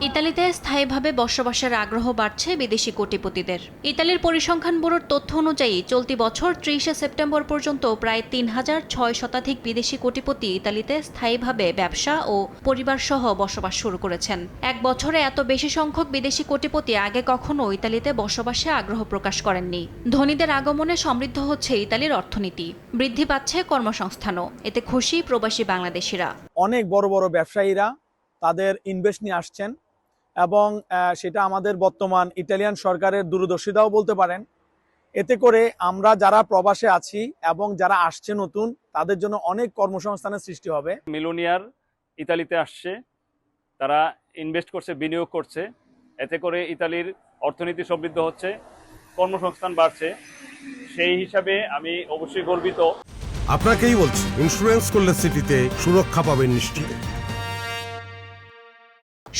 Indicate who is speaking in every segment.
Speaker 1: ইতালিতে স্থায়ীভাবে বসবাসের আগ্রহ বাড়ছে বিদেশি কোটিপতিদের। ইতালির পরিসংখ্যান ব্যুরোর তথ্য অনুযায়ী চলতি বছর ৩০ সেপ্টেম্বর পর্যন্ত প্রায় ৩,০০৬ শতাধিক বিদেশি কোটিপতি ইতালিতে স্থায়ীভাবে ব্যবসা ও পরিবারসহ বসবাস শুরু করেছেন। এক বছরে এত বেশি সংখ্যক বিদেশি কোটিপতি আগে কখনো ইতালিতে বসবাসে আগ্রহ প্রকাশ করেননি। ধনীদের আগমনে সমৃদ্ধ হচ্ছে ইতালির অর্থনীতি, বৃদ্ধি পাচ্ছে কর্মসংস্থানও। এতে খুশি প্রবাসী বাংলাদেশিরা।
Speaker 2: অনেক বড় বড় ব্যবসায়ীরা তাদের ইনভেস্ট নিয়ে আসছেন এবং সেটা আমাদের বর্তমান ইতালিয়ান সরকারের দূরদর্শিতাও বলতে পারেন। এতে করে আমরা যারা প্রবাসে আছি এবং যারা আসছে নতুন, তাদের জন্য অনেক কর্মসংস্থানের সৃষ্টি হবে।
Speaker 3: মিলিয়নিয়ার ইতালিতে আসছে, তারা ইনভেস্ট করছে, বিনিয়োগ করছে। এতে করে ইতালির অর্থনীতি সমৃদ্ধ হচ্ছে, কর্মসংস্থান বাড়ছে। সেই হিসাবে আমি অবশ্যই গর্বিত।
Speaker 4: আপনাকেই বলছি, ইন্স্যুরেন্স করলে সিটিতে সুরক্ষা পাবেন নিশ্চিত।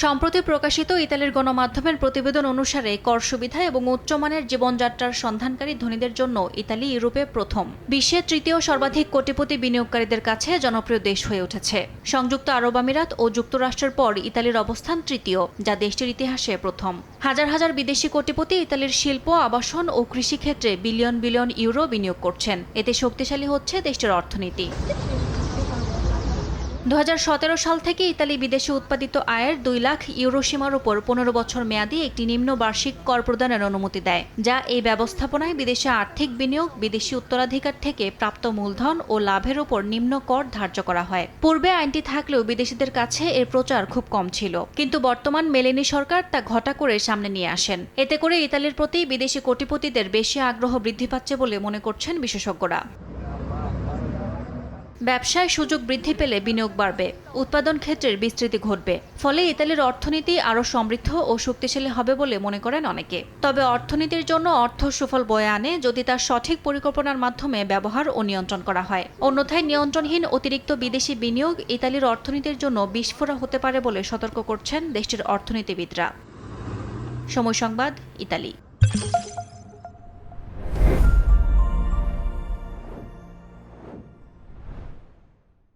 Speaker 1: সম্প্রতি প্রকাশিত ইতালির গণমাধ্যমের প্রতিবেদন অনুসারে কর সুবিধা এবং উচ্চমানের জীবনযাত্রার সন্ধানকারী ধনীদের জন্য ইতালি ইউরোপে প্রথম, বিশ্বের তৃতীয় সর্বাধিক কোটিপতি বিনিয়োগকারীদের কাছে জনপ্রিয় দেশ হয়ে উঠেছে। সংযুক্ত আরব আমিরাত ও যুক্তরাষ্ট্রের পর ইতালির অবস্থান তৃতীয়, যা দেশটির ইতিহাসে প্রথম। হাজার হাজার বিদেশি কোটিপতি ইতালির শিল্প, আবাসন ও কৃষিক্ষেত্রে বিলিয়ন বিলিয়ন ইউরো বিনিয়োগ করছেন। এতে শক্তিশালী হচ্ছে দেশটির অর্থনীতি। ২০১৭ সাল থেকে ইতালি বিদেশে উৎপাদিত আয়ের ২ লাখ ইউরো সীমার উপর ১৫ বছর মেয়াদী একটি নিম্ন বার্ষিক কর প্রদানের অনুমতি দেয়, যা এই ব্যবস্থাপনায় বিদেশে আর্থিক বিনিয়োগ, বিদেশি উত্তরাধিকার থেকে প্রাপ্ত মূলধন ও লাভের উপর নিম্ন কর ধার্য করা হয়। পূর্বে আইনটি থাকলেও বিদেশিদের কাছে এর প্রচার খুব কম ছিল, কিন্তু বর্তমান মেলেনি সরকার তা ঘটা করে সামনে নিয়ে আসেন। এতে করে ইতালির প্রতি বিদেশি কোটিপতিদের বেশি আগ্রহ বৃদ্ধি পাচ্ছে বলে মনে করছেন বিশেষজ্ঞরা। ব্যবসায় সুযোগ বৃদ্ধি পেলে বিনিয়োগ বাড়বে, উৎপাদন ক্ষেত্রের বিস্তৃতি ঘটবে। ফলে ইতালির অর্থনীতি আরও সমৃদ্ধ ও শক্তিশালী হবে বলে মনে করেন অনেকে। তবে অর্থনীতির জন্য অর্থ সুফল বয়ে আনে যদি তার সঠিক পরিকল্পনার মাধ্যমে ব্যবহার ও নিয়ন্ত্রণ করা হয়। অন্যথায় নিয়ন্ত্রণহীন অতিরিক্ত বিদেশি বিনিয়োগ ইতালির অর্থনীতির জন্য বিস্ফোরক হতে পারে বলে সতর্ক করছেন দেশটির অর্থনীতিবিদরা। সময় সংবাদ, ইতালি।